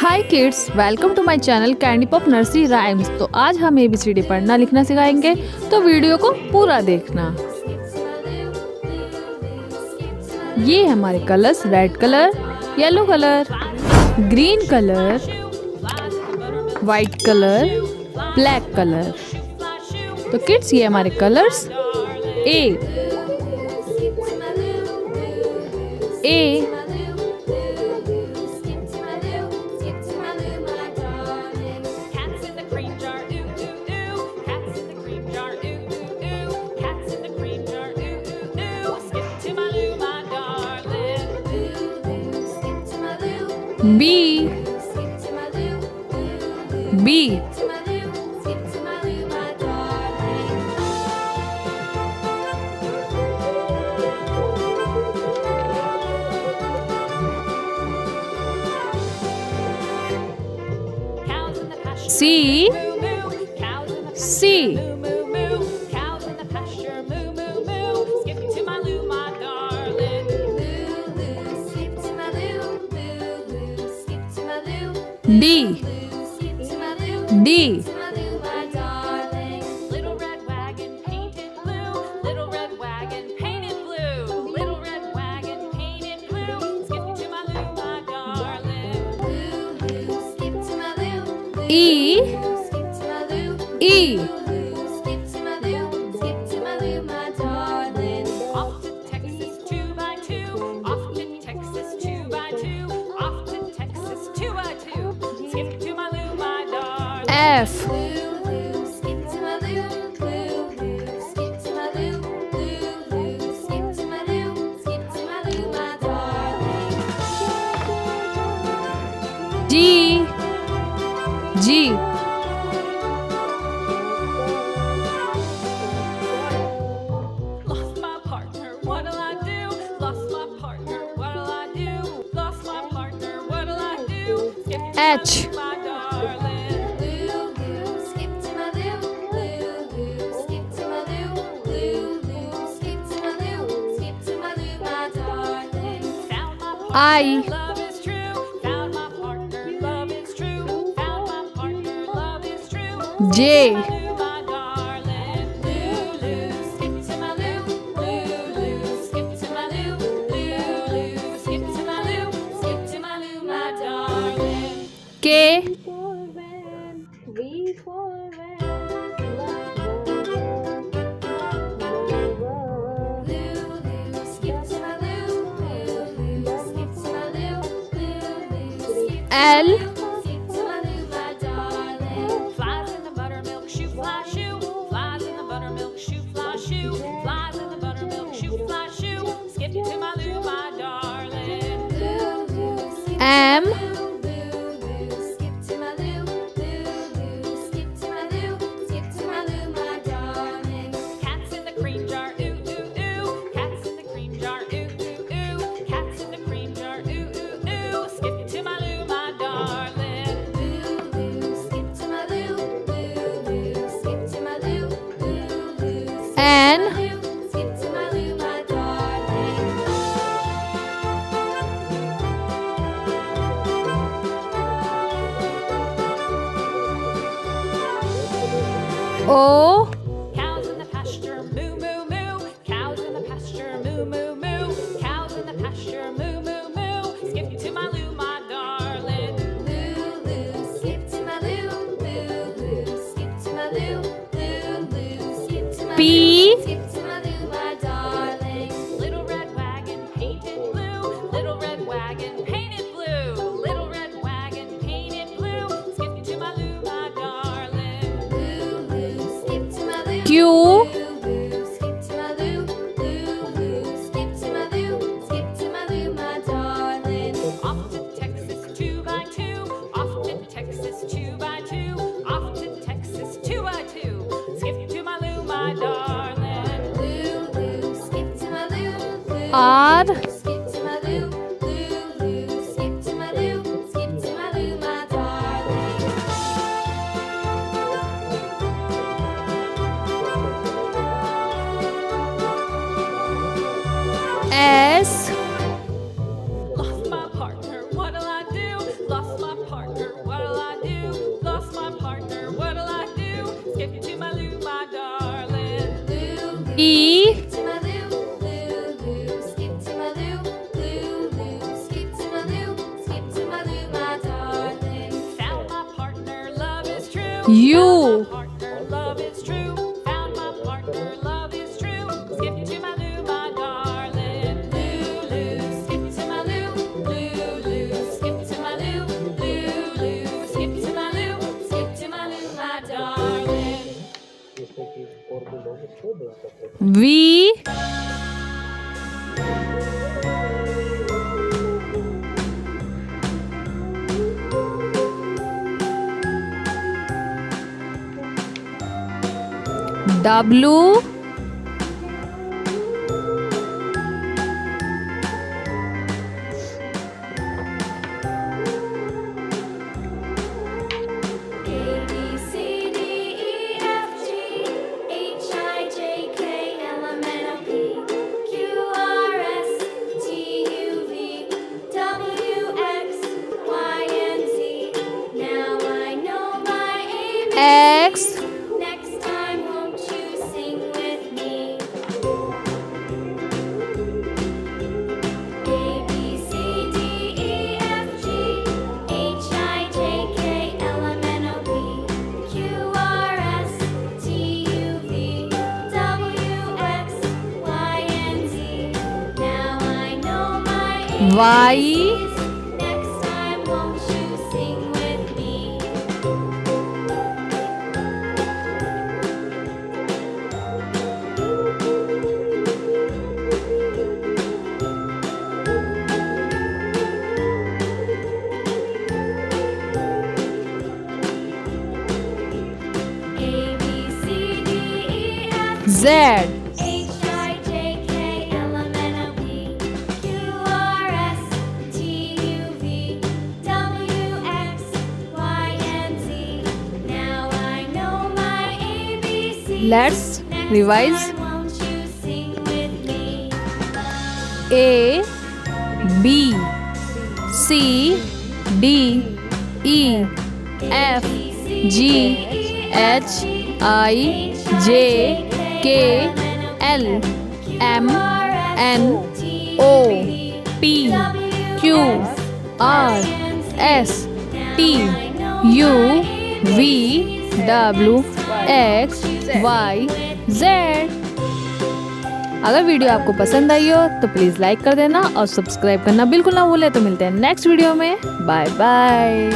Hi kids, welcome to my channel candy pop nursery rhymes. तो आज हम ABCD पढ़ना लिखना सिखाएंगे, तो वीडियो को पूरा देखना। ये हमारे colours red colour, yellow colour, green colour, white colour, black colour. तो किड्स ये हमारे colours A B B C C D D Little red wagon painted blue. Little red wagon painted blue. Little red wagon painted blue. Skip to my loo, my darling. Skip to my loo. E Skip to my loo. E Skip to my loo. Skip to my loo, my darling. Off to Texas 2x2. Off to Texas 2x2. Off to Texas 2x2. Skip to my loo, my darling. F Skip to my loo, skip to my loo, skip to my loo, skip to my loo, my darling. G G Lost my partner, what'll I do? Lost my partner, what'll I do? Lost my partner, what'll I do? Skip to my H loo, my darling. Skip to my loo, skip to my loo, skip to my loo, skip to my loo, my darling. Found my partner, I love is true. Found my partner, love is true. Found my partner, love is true. J Loo, my darling. Loo, skip to my loo, skip to my loo, skip to my loo, skip to my loo, my darling. K Skip to my loo, skip to my loo, L skip to my loo, my darling. Flies in the buttermilk shoe, fly shoe. Flies in the buttermilk shoe, fly shoe. Flies in the buttermilk shoe, fly shoe. Skip to my loo, my darling. M Skip to my loo, skip to my loo, skip to my loo, my darling. Cats in the cream jar, ooh ooh ooh. Cats in the cream jar, ooh ooh ooh. Cats in the cream jar, ooh ooh ooh. Skip to my loo, my darling. Skip to my loo, skip to my loo, N skip to my loo, my darling. O Cows in the pasture, moo moo moo. Cows in the pasture, moo moo moo. Cows in the pasture, moo moo moo. Skip to my loo, my darling. Skip to my loo, skip to my loo, skip to my P skip to my loo, my darling. Little red wagon painted blue. Little red wagon painted blue. Little red wagon painted blue. Skip to my loo, my darling. Skip to my loo. Q Skip to my loo, skip to my loo, skip to my loo, my darling. Off to Texas 2x2, off to Texas 2x2, off to Texas 2x2. Skip to my loo, my darling. Skip to my loo, R skip to my loo, skip to my loo, skip to my loo, my darling. S Lost my partner, what'll I do? Lost my E, to my loo, loo, loo. Skip to my loo, loo, loo. Skip to my loo, skip to my loo, my darling. Found my partner, love is true. U, Partner, love is true. Found my partner, love is true. Skip to my loo, my darling. Loo, loo. Skip to my loo, loo, loo. Skip to my loo, loo, loo. Skip to my loo, skip to my loo, my darling. V, W, A B C D E F G H I J K L M N O P Q R S T U V W X Y and Z. Now I know my ABC. X, Next time, won't you sing with me? A B C D E F G H I J K L M N O P Q R S T U V W X Y and Z. Now I know my Y, ABCs. Next time, won't you sing with me? A B C D E F Z, H I J K L M N O P Q R S T U V W X Y and Z. Now I know my ABCs. Let's Next revise. time, won't you sing with me? A, B, C, D, E, F, G, H, I, J, K, L, M, N, O, P, Q, R, S, T, U, V, W, X, Y, Z। अगर video आपको पसंद आई हो तो please like कर देना और subscribe करना बिल्कुल ना भूलें। तो मिलते हैं नेक्स्ट वीडियो में। Bye bye.